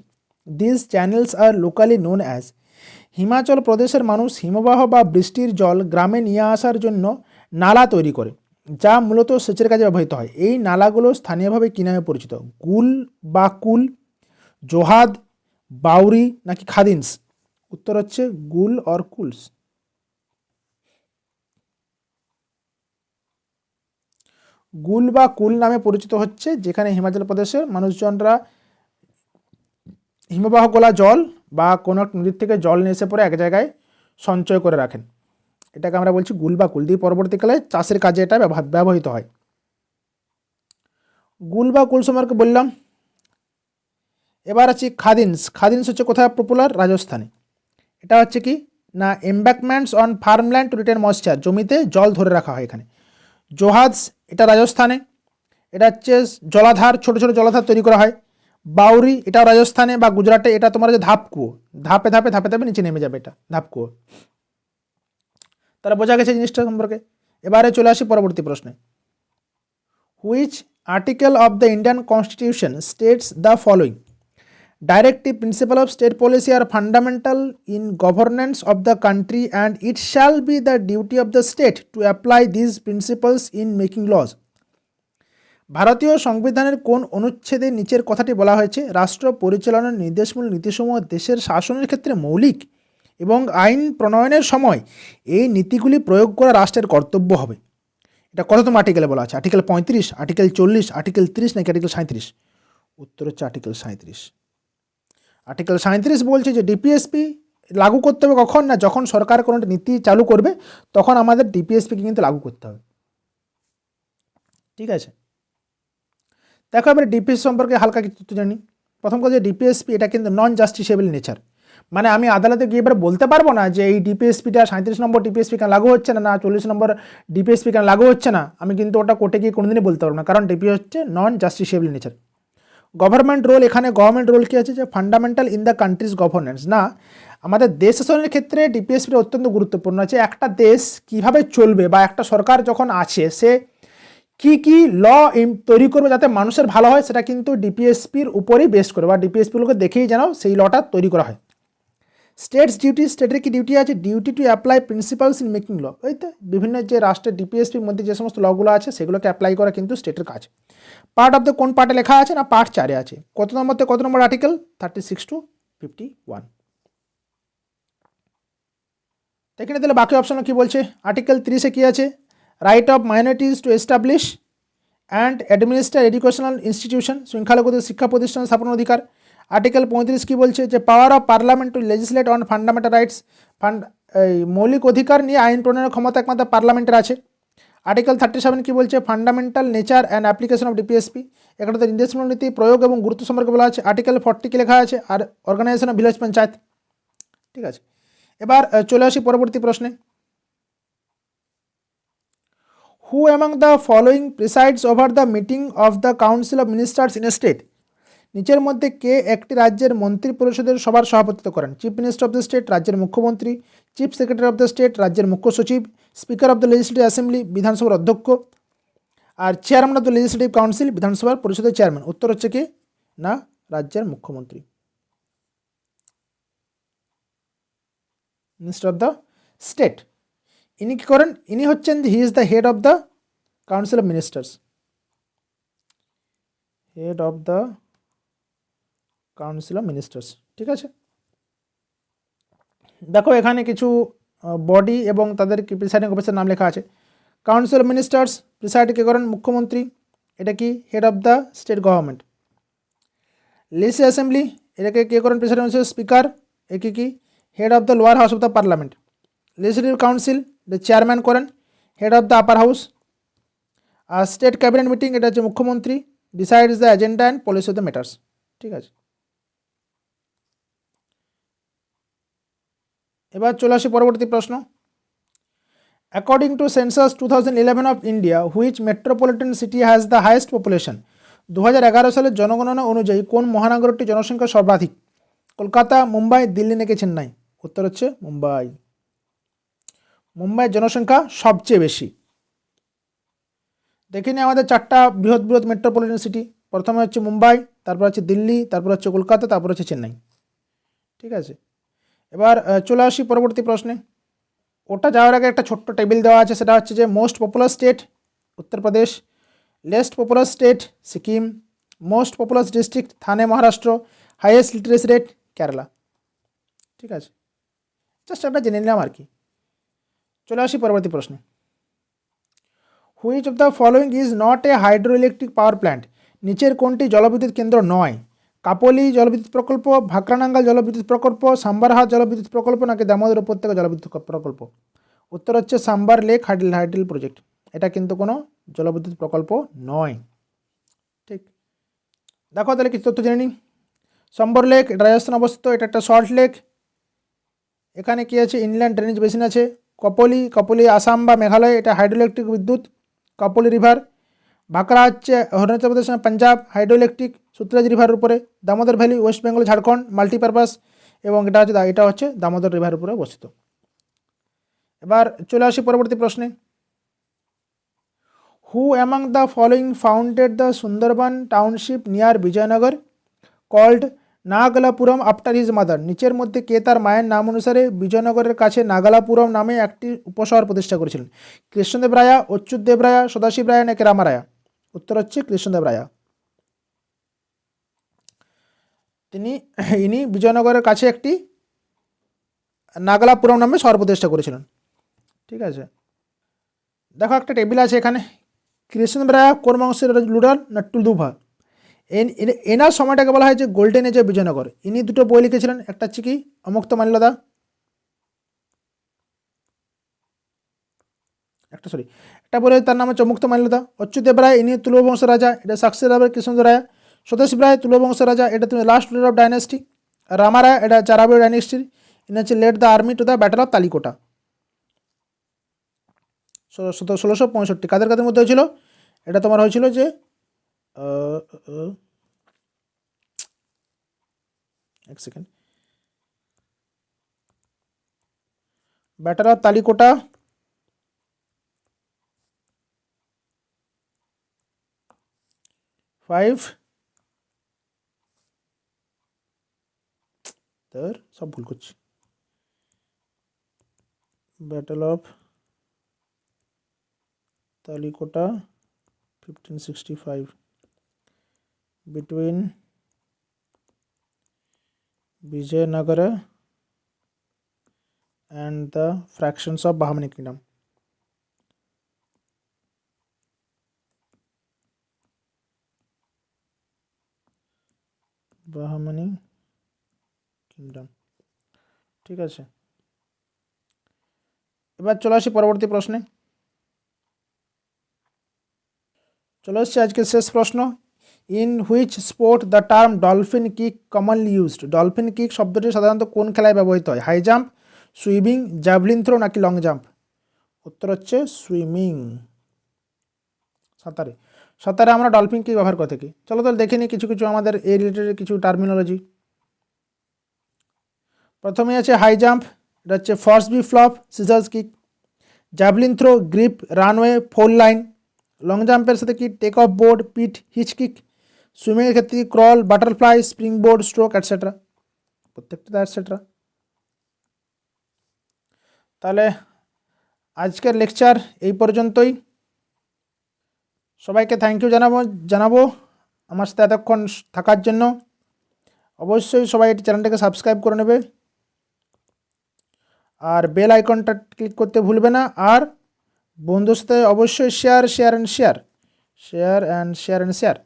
A: This channels are locally known as. Himachal প্রদেশের মানুষ হিমবাহ বা বৃষ্টির জল গ্রামে নিয়ে আসার জন্য নালা তৈরি করে, যা মূলত সেচের কাজে ব্যবহৃত হয়। এই নালাগুলো স্থানীয়ভাবে কী নামে পরিচিত? গুল বা কুল, জোহাদ, বাউরি নাকি খাদিনস? উত্তর হচ্ছে গুল অর কুলস। গুল বা কুল নামে পরিচিত হচ্ছে যেখানে হিমাচল প্রদেশের মানুষজনরা হিমবাহ গোলা জল বা কোনো এক নদীর থেকে জল নিয়ে এসে পরে এক জায়গায় সঞ্চয় করে রাখেন। এটাকে আমরা বলছি গুল বা কুল। দিয়ে পরবর্তীকালে চাষের কাজে এটা ব্যবহৃত হয়। গুল বা কুল সম্পর্কে বললাম। এবার আছে খাদিনস। খাদিনস হচ্ছে কোথায় পপুলার? রাজস্থানে। এটা হচ্ছে কি না embankments on farmland to retain moisture, জমিতে জল ধরে রাখা হয় এখানে। জোহাজ, এটা রাজস্থানে, এটা হচ্ছে জলাধার, ছোট ছোট জলাধার তৈরি করা হয়। বাউরি, এটাও রাজস্থানে বা গুজরাটে, এটা তোমার যে ধাপ কুয়ো, ধাপে ধাপে ধাপে ধাপে নিচে নেমে যাবে, এটা ধাপ কুয়ো। তাহলে বোঝা গেছে জিনিসটা সম্পর্কে। এবারে চলে আসি পরবর্তী প্রশ্নে। Which article of the Indian constitution states the following? Directive principle of state policy are fundamental in governance of the country and it shall be the duty of the state to apply these principles in making laws. ভারতীয় সংবিধানের কোন অনুচ্ছেদে নিচের কথাটি বলা হয়েছে? রাষ্ট্র পরিচালনার নির্দেশমূলক নীতিসমূহ দেশের শাসনের ক্ষেত্রে মৌলিক এবং আইন প্রণয়নের সময় এই নীতিগুলি প্রয়োগ করা রাষ্ট্রের কর্তব্য হবে। এটা কততম আর্টিকেলে বলা আছে? আর্টিকেল 35, আর্টিকেল 40, আর্টিকেল 30 নাকি আর্টিকেল 37? উত্তর হচ্ছে আর্টিকেল 37। আর্টিকেল 37 বলছে যে ডিপিএসপি লাগু করতে হবে কখন? না যখন সরকার কোনো নীতি চালু করবে তখন আমাদের ডিপিএসপিকে কিন্তু লাগু করতে হবে। ঠিক আছে, দেখো এবার ডিপিএসপি সম্পর্কে হালকা কিছু তথ্য জানি। প্রথম কথা, ডিপিএসপি এটা কিন্তু নন জাস্টিসেবল নেচার, মানে আমি আদালতে গিয়ে এবার বলতে পারবো না যে এই ডিপিএসপিটা 37 নম্বর ডিপিএসপি কেন লাগু হচ্ছে না, 40 নম্বর ডিপিএসপি কেন লাগু হচ্ছে না, আমি কিন্তু ওটা কোর্টে গিয়ে কোনোদিনই বলতে পারবো না, কারণ ডিপি হচ্ছে নন জাস্টিসেবল নেচার। গভর্নমেন্ট রোল, এখানে গভর্নমেন্ট রোল কী আছে? যে fundamental in the countries governance. না, আমাদের দেশ শাসনের ক্ষেত্রে ডিপিএসপিটা অত্যন্ত গুরুত্বপূর্ণ আছে। একটা দেশ কিভাবে চলবে বা একটা সরকার যখন আছে সে কি কি ল তৈরি করবে যাতে মানুষের ভালো হয়, সেটা কিন্তু ডিপিএসপির উপরেই বেস করে বা ডিপিএসপিগুলোকে দেখেই যেন সেই লটা তৈরি করা হয়। স্টেটস ডিউটি, স্টেটের কি ডিউটি আছে? Duty to apply principles in making law. ওই তো বিভিন্ন যে রাষ্ট্রের ডিপিএসপির মধ্যে যে সমস্ত লগুলো আছে সেগুলোকে অ্যাপ্লাই করা কিন্তু স্টেটের কাজ। পার্ট অফ দ্য কোন পার্টে লেখা আছে? না পার্ট 4-এ আছে। কত নম্বরতে কত নম্বর আর্টিকেল? 36 to 51। এখানে তাহলে বাকি অপশনও কি বলছে? আর্টিকেল 30-এ কি আছে? Right of minorities to establish and administer educational institution, সংখ্যালঘুদের শিক্ষা প্রতিষ্ঠান স্থাপনের অধিকার। আর্টিকেল 35 কি বলছে? যে power of parliament to legislate on fundamental rights, এই মৌলিক অধিকার নিয়ে আইন প্রণয়নের ক্ষমতা একমাত্র পার্লামেন্টের আছে। আর্টিকেল 37 কি বলছে? Fundamental nature and application of DPSP, এখানে নির্দেশমূলক নীতি প্রয়োগ এবং গুরুত্ব সম্পর্কে বলা আছে। আর্টিকেল 40 কি লেখা আছে? আর অর্গানাইজেশন অফ ভিলেজ পঞ্চায়েত। ঠিক আছে, এবার চলে আসি পরবর্তী প্রশ্নে। হু among the following প্রিসাইডস over the meeting of the council of ministers in a state? নিচের মধ্যে কে একটি রাজ্যের মন্ত্রী পরিষদের সভার সভাপতিত্ব করেন? Chief minister of the state, রাজ্যের মুখ্যমন্ত্রী, chief secretary of the state, রাজ্যের মুখ্য সচিব, speaker of the legislative assembly, বিধানসভার অধ্যক্ষ, আর chairman of the legislative council, বিধানসভার পরিষদের চেয়ারম্যান। উত্তর হচ্ছে কি না রাজ্যের মুখ্যমন্ত্রী, মিনিস্টার অফ দ্য স্টেট। ইনি কী করেন? ইনি হচ্ছেন he is the head of the council of ministers, head of the council of ministers. ঠিক আছে, দেখো এখানে কিছু বডি এবং তাদের কি প্রিসাইডিং অফিসার নাম লেখা আছে। কাউন্সিল অফ মিনিস্টার্স প্রিসাইড কে করেন? মুখ্যমন্ত্রী, এটা কি head of the state government. Legislative assembly, এটাকে কে করেন? প্রিসাইডিং অফিসার স্পিকার, একে কি head of the lower house of the parliament. Legislative council chairman করেন head of the upper house. আর স্টেট ক্যাবিনেট মিটিং, এটা হচ্ছে মুখ্যমন্ত্রী, decides the agenda and policy of the matters. ঠিক আছে, এবার চলে আসি পরবর্তী প্রশ্ন। According to census 2011 of India, which metropolitan city has the highest population? 2011 সালের জনগণনা অনুযায়ী কোন মহানগরটি জনসংখ্যা সর্বাধিক? কলকাতা, মুম্বাই, দিল্লি নাকি চেন্নাই? উত্তর হচ্ছে মুম্বাই। মুম্বাইয়ের জনসংখ্যা সবচেয়ে বেশি। দেখে নিই আমাদের চারটা বৃহৎ বৃহৎ মেট্রোপলিটন সিটি। প্রথমে হচ্ছে মুম্বাই, তারপর হচ্ছে দিল্লি, তারপর হচ্ছে কলকাতা, তারপর হচ্ছে চেন্নাই। ঠিক আছে, এবার চলে আসি পরবর্তী প্রশ্নে। ওটা যাওয়ার আগে একটা ছোট্ট টেবিল দেওয়া আছে, সেটা হচ্ছে যে most popular state Uttar Pradesh, least popular state Sikkim, most popular district Thane Maharashtra, highest literacy rate Kerala. ঠিক আছে, জাস্ট একটা জেনে নিলাম আর কি। চলে আসি পরবর্তী প্রশ্নে। Which of the following is not a hydro electric power plant? নিচের কোনটি জলবিদ্যুৎ কেন্দ্র নয়? কাপলি জলবিদ্যুৎ প্রকল্প, ভাকরানাঙ্গাল জলবিদ্যুৎ প্রকল্প, সাম্বারহাট জলবিদ্যুৎ প্রকল্প নাকি দামোদর উপত্যকা জলবিদ্যুৎ প্রকল্প? উত্তর হচ্ছে সাম্বার লেক হাইডেল প্রজেক্ট। এটা কিন্তু কোনো জলবিদ্যুৎ প্রকল্প নয়। ঠিক, দেখো তাহলে কিছু তথ্য জেনে নিই। সম্বর লেক এটা রাজস্থান অবস্থিত, এটা একটা সল্ট লেক। এখানে কি আছে? ইনল্যান্ড ড্রেনেজ বেসিন আছে। কপলি আসাম বা মেঘালয়, এটা হাইড্রো ইলেকট্রিক বিদ্যুৎ, কপলি রিভার। ভাকরা হচ্ছে অরুণাচল প্রদেশ পাঞ্জাব, হাইড্রো ইলেকট্রিক সুতরাজ রিভারের উপরে। Damodar valley West Bengal Jharkhand, multipurpose, এবং এটা হচ্ছে দামোদর রিভারের উপরে অবস্থিত। এবার চলে আসি পরবর্তী প্রশ্নে। Who among the following founded the Sundarban township near Vijayanagar called Nagalapuram after his mother? নিচের মধ্যে কে তার মায়ের নাম অনুসারে বিজয়নগরের কাছে নাগালাপুরম নামে একটি উপশহর প্রতিষ্ঠা করেছিলেন? কৃষ্ণদেব রায়া, অচ্যুত দেব রায়া, সদাশিব রায়া নাকি রামারায়া? উত্তর হচ্ছে কৃষ্ণদেব রায়া। ইনি বিজয়নগরের কাছে একটি নাগালাপুরম নামে শহর প্রতিষ্ঠা করেছিলেন। ঠিক আছে, দেখো একটা টেবিল আছে এখানে। কৃষ্ণদেব রায়া কোন বংশের লুডার না টুলুভা? এনার সময়টাকে বলা হয় যে গোল্ডেন এজ অফ বিজয়নগর। ইনি দুটো বই লিখেছিলেন, একটা হচ্ছে কি অমুক্ত মাল্যদা, একটা বলে তার নাম হচ্ছে অমুক্ত মাল্যদা। অচ্যুতদেব রায় ইনি তুলুভ বংশের রাজা, এটা সাকসেসর হবে কৃষ্ণদেব রায়। সদাশিব রায় তুলুভ বংশের রাজা, এটা তুমি last ruler of dynasty. Ramaraya এটা চারাবি ডাইনাস্টির, ইনি হচ্ছে led the army to the battle of Talikota 1665। কাদের কাদের মধ্যে হয়েছিল? এটা তোমার হয়েছিল যে এক সেকেন্ড, ব্যাটল অফ তালিকোটা 5 সব ভুল করছি। Battle of Talikota 1565 between Vijayanagara and the fractions of Bahmani kingdom. Bahmani kingdom. ঠিক আছে, এবার চলে আসি পরবর্তী প্রশ্নে। চলে আসছে আজকের শেষ প্রশ্ন। In which sport the term dolphin kick commonly used? Dolphin kick শব্দটি সাধারণত কোন খেলায় ব্যবহৃত হয়? High jump, swimming, javelin throw নাকি লং জাম্প? উত্তর হচ্ছে সুইমিং, সাঁতারে। সাঁতারে আমরা ডলফিন কিক ব্যবহার করে থাকি। চলো তাহলে দেখে নিই কিছু কিছু আমাদের এই রিলেটেড কিছু টার্মিনোলজি। প্রথমে আছে হাই জাম্প, এটা হচ্ছে Fosbury flop, scissors kick. Javelin throw, grip, runway, foul line. Long জাম্পের সাথে কি take off board, pit, hitch kick. সুইমিংয়ের ক্ষেত্রে কি crawl, butterfly, springboard, stroke etcetera. প্রত্যেকটা অ্যাটসেট্রা। তাহলে আজকের লেকচার এই পর্যন্তই। সবাইকে থ্যাংক ইউ জানাবো আমার সাথে এতক্ষণ থাকার জন্য। অবশ্যই সবাই এই চ্যানেলটাকে সাবস্ক্রাইব করে নেবে, আর বেল আইকনটা ক্লিক করতে ভুলবে না। আর বন্ধুর সাথে অবশ্যই শেয়ার অ্যান্ড শেয়ার।